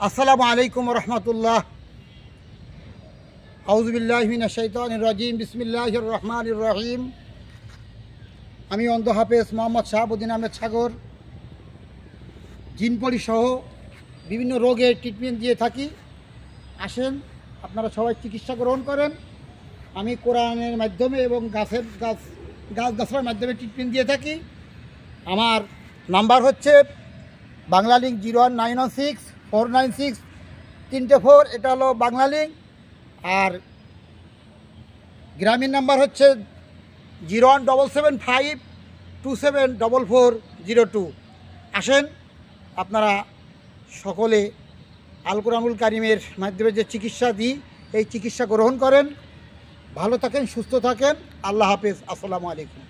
আসসালামু আলাইকুম রহমতুল্লাহ। আউযুবিল্লাহি মিনাশ শাইতানির রাজিম। বিসমিল্লাহির রহমানির রহিম। আমি অন্ধ হাফেজ মোহাম্মদ শাহাবুদ্দিন আহমেদ সাগর জিনপরি সহ বিভিন্ন রোগের ট্রিটমেন্ট দিয়ে থাকি। আসেন, আপনারা সবাই চিকিৎসা গ্রহণ করেন। আমি কোরআনের মাধ্যমে এবং গাছগাছার মাধ্যমে ট্রিটমেন্ট দিয়ে থাকি। আমার নাম্বার হচ্ছে বাংলা লিঙ্ক 0196496 এটা হলো বাংলা লিঙ্ক। আর গ্রামীণ নাম্বার হচ্ছে 01775274402। আসেন, আপনারা সকলে আল কোরআনুল কারিমের মাধ্যমে যে চিকিৎসা দিই এই চিকিৎসা গ্রহণ করেন। ভালো থাকেন, সুস্থ থাকেন। আল্লাহ হাফেজ। আসসালামু আলাইকুম।